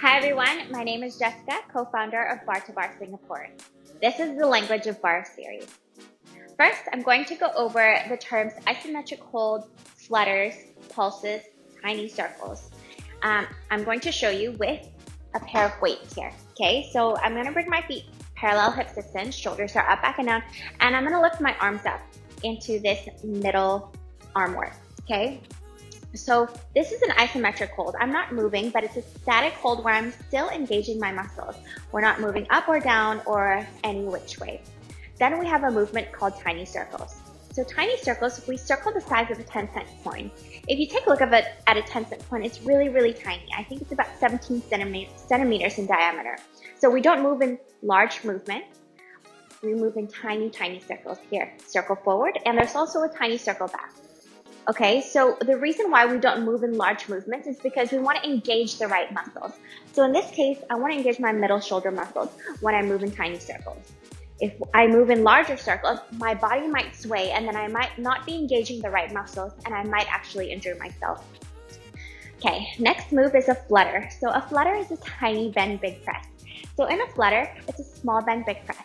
Hi everyone, my name is Jessica, co-founder of Barre Singapore. This is the Language of Barre series. First, I'm going to go over the terms isometric hold, flutters, pulses, tiny circles. I'm going to show you with a pair of weights here. Okay, so I'm going to bring my feet parallel hip distance, shoulders are up, back, and down, and I'm going to lift my arms up into this middle arm work. Okay, so this is an isometric hold. I'm not moving, but it's a static hold where I'm still engaging my muscles. We're not moving up or down or any which way. Then we have a movement called tiny circles. So tiny circles, we circle the size of a 10-cent coin. If you take a look at a 10-cent coin, it's really, really tiny. I think it's about 17 centimeters in diameter. So we don't move in large movement. We move in tiny, tiny circles here. Circle forward, and there's also a tiny circle back. Okay, so the reason why we don't move in large movements is because we want to engage the right muscles. So in this case, I want to engage my middle shoulder muscles when I move in tiny circles. If I move in larger circles, my body might sway and then I might not be engaging the right muscles and I might actually injure myself. Okay, next move is a flutter. So a flutter is a tiny bend, big press. So in a flutter, it's a small bend, big press.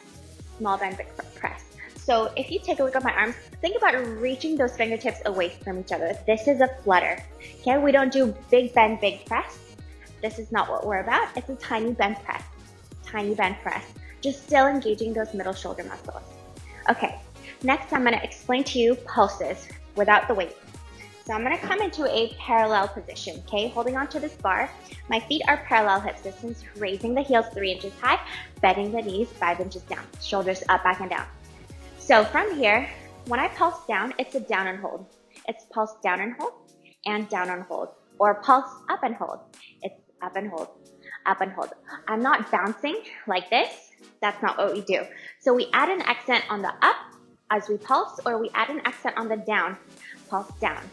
Small bend, big press. So if you take a look at my arms, think about reaching those fingertips away from each other. This is a flutter. Okay, we don't do big bend, big press. This is not what we're about. It's a tiny bend press. Tiny bend press. Just still engaging those middle shoulder muscles. Okay, next I'm going to explain to you pulses without the weight. So I'm going to come into a parallel position, okay, holding onto this bar. My feet are parallel hip distance, raising the heels 3 inches high, bending the knees 5 inches down, shoulders up, back, and down. So from here, when I pulse down, it's a down and hold. It's pulse down and hold, and down and hold, or pulse up and hold. It's up and hold, up and hold. I'm not bouncing like this. That's not what we do. So we add an accent on the up as we pulse, or we add an accent on the down, pulse down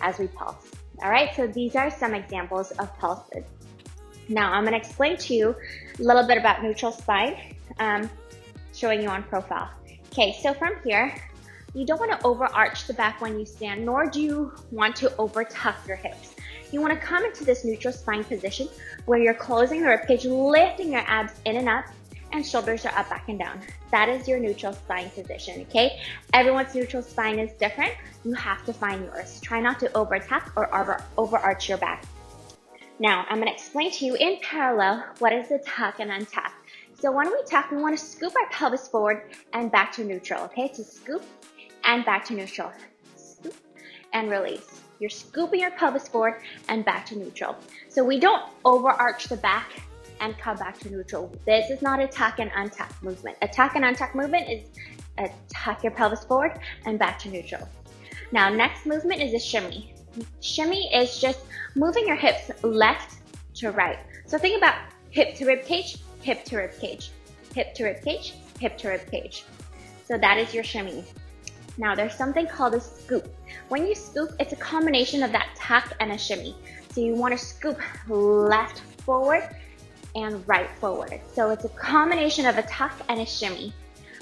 as we pulse. All right, so these are some examples of pulses. Now I'm going to explain to you a little bit about neutral spine, showing you on profile. Okay, so from here, you don't want to overarch the back when you stand, nor do you want to over-tuck your hips. You want to come into this neutral spine position where you're closing the ribcage, lifting your abs in and up, and shoulders are up, back, and down. That is your neutral spine position, okay? Everyone's neutral spine is different. You have to find yours. Try not to over-tuck or overarch your back. Now, I'm gonna explain to you in parallel what is the tuck and untuck. So when we tuck, we wanna scoop our pelvis forward and back to neutral, okay? So scoop and back to neutral. Scoop and release. You're scooping your pelvis forward and back to neutral. So we don't overarch the back and come back to neutral. This is not a tuck and untuck movement. A tuck and untuck movement is a tuck your pelvis forward and back to neutral. Now, next movement is a shimmy. Shimmy is just moving your hips left to right. So think about hip to rib cage, hip to rib cage, hip to rib cage, hip to rib cage. So that is your shimmy. Now, there's something called a scoop. When you scoop, it's a combination of that tuck and a shimmy. So you want to scoop left forward and right forward. So it's a combination of a tuck and a shimmy.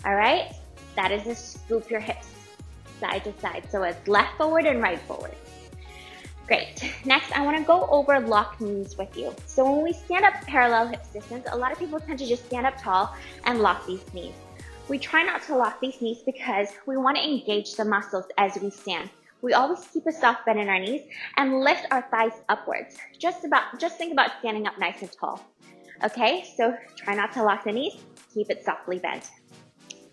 All right, that is a scoop your hips side to side. So it's left forward and right forward. Great. Next, I want to go over locked knees with you. So when we stand up parallel hip distance, a lot of people tend to just stand up tall and lock these knees. We try not to lock these knees because we want to engage the muscles as we stand. We always keep a soft bend in our knees and lift our thighs upwards. Just think about standing up nice and tall. Okay, so try not to lock the knees, keep it softly bent.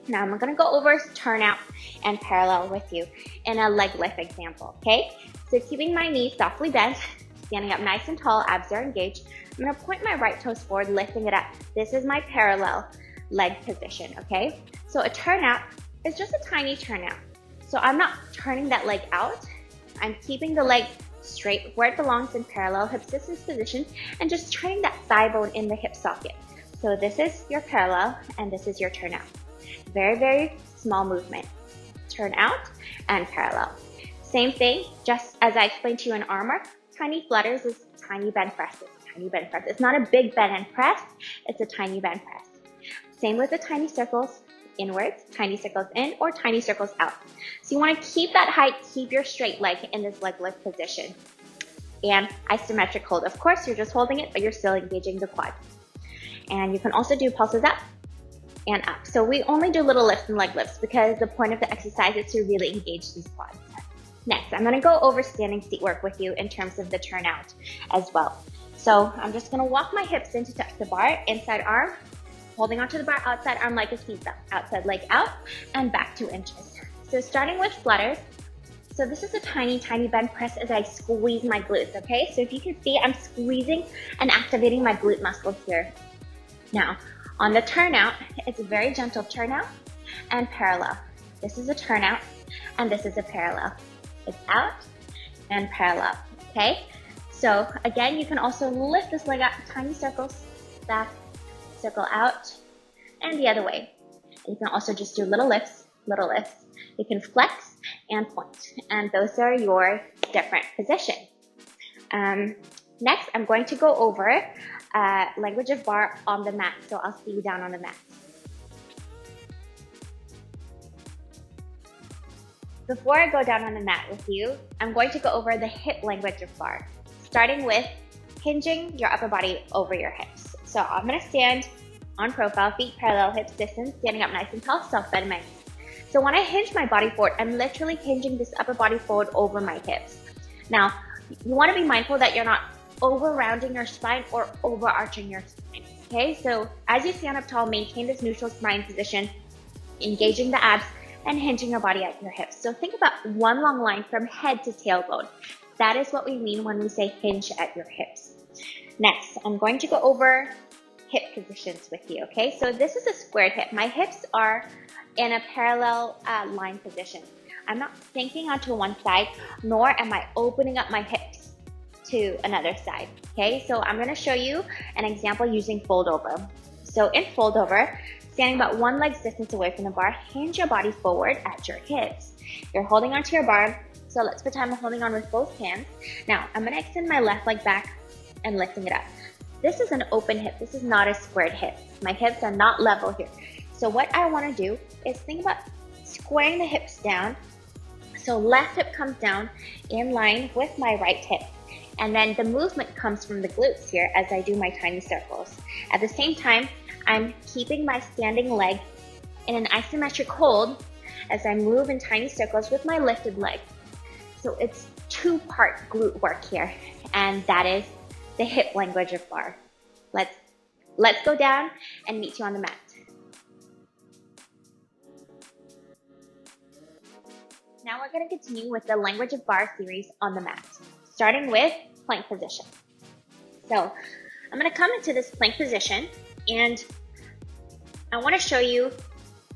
Now I'm gonna go over turnout and parallel with you in a leg lift example, okay? So keeping my knees softly bent, standing up nice and tall, abs are engaged. I'm gonna point my right toes forward, lifting it up. This is my parallel leg position, okay? So a turnout is just a tiny turnout. So I'm not turning that leg out. I'm keeping the leg straight where it belongs in parallel hip distance position and just turning that thigh bone in the hip socket. So this is your parallel and this is your turnout. Very, very small movement. Turn out and parallel. Same thing, just as I explained to you in arm work, tiny flutters is tiny bend presses. Tiny bend press. It's not a big bend and press, it's a tiny bend press. Same with the tiny circles. inwards, tiny circles in, or tiny circles out. So you want to keep that height, keep your straight leg in this leg lift position. And isometric hold. Of course, you're just holding it, but you're still engaging the quad. And you can also do pulses up and up. So we only do little lifts and leg lifts because the point of the exercise is to really engage these quads. Next, I'm going to go over standing seat work with you in terms of the turnout as well. So I'm just going to walk my hips in to touch the bar, inside arm, holding onto the bar, outside arm like a seatbelt, outside leg out, and back 2 inches. So starting with flutters. So this is a tiny, tiny bend press as I squeeze my glutes, okay? So if you can see, I'm squeezing and activating my glute muscles here. Now, on the turnout, it's a very gentle turnout and parallel. This is a turnout, and this is a parallel. It's out and parallel, okay? So again, you can also lift this leg up, tiny circles, back, circle out, and the other way. You can also just do little lifts, little lifts. You can flex and point, and those are your different positions. Next, I'm going to go over language of bar on the mat, so I'll see you down on the mat. Before I go down on the mat with you, I'm going to go over the hip language of bar, starting with hinging your upper body over your hips. So I'm going to stand on profile, feet parallel, hips distance, standing up nice and tall, soft bend my knees. So when I hinge my body forward, I'm literally hinging this upper body forward over my hips. Now, you want to be mindful that you're not over-rounding your spine or overarching your spine, okay? So as you stand up tall, maintain this neutral spine position, engaging the abs, and hinging your body at your hips. So think about one long line from head to tailbone. That is what we mean when we say hinge at your hips. Next, I'm going to go over hip positions with you, okay? So this is a squared hip. My hips are in a parallel line position. I'm not sinking onto one side, nor am I opening up my hips to another side, okay? So I'm gonna show you an example using fold over. So in fold over, standing about one leg's distance away from the bar, hinge your body forward at your hips. You're holding onto your bar, so let's pretend I'm holding on with both hands. Now, I'm gonna extend my left leg back and lifting it up. This is an open hip, this is not a squared hip. My hips are not level here. So what I wanna do is think about squaring the hips down. So left hip comes down in line with my right hip. And then the movement comes from the glutes here as I do my tiny circles. At the same time, I'm keeping my standing leg in an isometric hold as I move in tiny circles with my lifted leg. So it's 2-part glute work here, and that is the hip language of bar. Let's go down and meet you on the mat. Now we're going to continue with the language of bar series on the mat, starting with plank position. So I'm going to come into this plank position, and I want to show you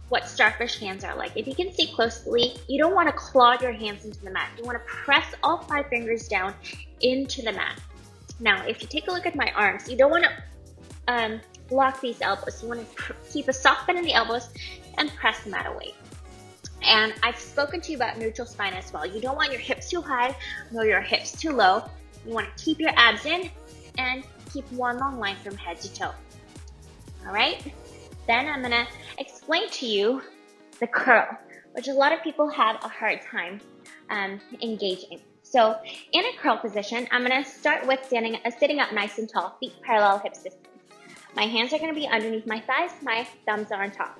what starfish hands are like. If you can see closely, you don't want to claw your hands into the mat. You want to press all 5 fingers down into the mat. Now, if you take a look at my arms, you don't want to lock these elbows. You want to keep a soft bend in the elbows and press the mat away. And I've spoken to you about neutral spine as well. You don't want your hips too high, nor your hips too low. You want to keep your abs in and keep one long line from head to toe. All right? Then I'm going to explain to you the curl, which a lot of people have a hard time engaging. So in a curl position, I'm going to start with sitting up nice and tall, feet parallel, hips distance. My hands are going to be underneath my thighs, my thumbs are on top.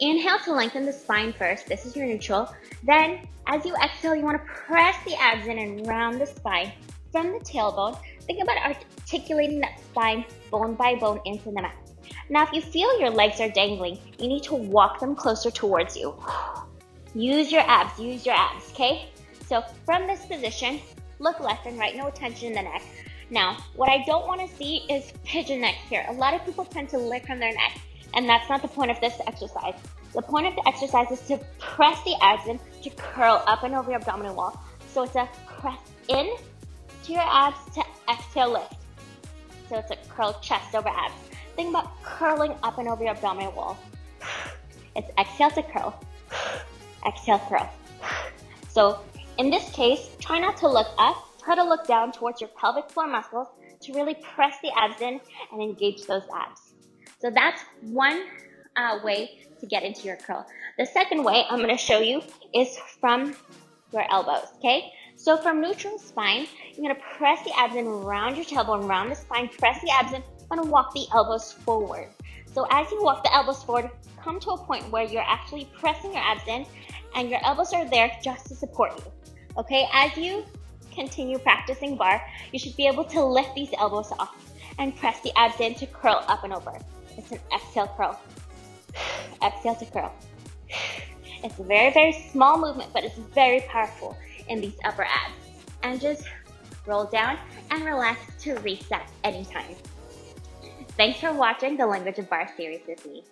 Inhale to lengthen the spine first. This is your neutral. Then, as you exhale, you want to press the abs in and round the spine from the tailbone. Think about articulating that spine bone by bone into the mat. Now, if you feel your legs are dangling, you need to walk them closer towards you. Use your abs, okay? So from this position, look left and right, no tension in the neck. Now, what I don't want to see is pigeon neck here. A lot of people tend to lick from their neck, and that's not the point of this exercise. The point of the exercise is to press the abs in to curl up and over your abdominal wall. So it's a press in to your abs to exhale lift. So it's a curl chest over abs. Think about curling up and over your abdominal wall. It's exhale to curl, exhale, curl. So in this case, try not to look up, try to look down towards your pelvic floor muscles to really press the abs in and engage those abs. So that's one way to get into your curl. The second way I'm going to show you is from your elbows, okay? So from neutral spine, you're going to press the abs in around your tailbone, around the spine, press the abs in, and walk the elbows forward. So as you walk the elbows forward, come to a point where you're actually pressing your abs in and your elbows are there just to support you, okay? As you continue practicing bar, you should be able to lift these elbows off and press the abs in to curl up and over. It's an exhale curl. Exhale to curl. It's a very, very small movement, but it's very powerful in these upper abs. And just roll down and relax to reset anytime. Thanks for watching the Language of Barre series with me.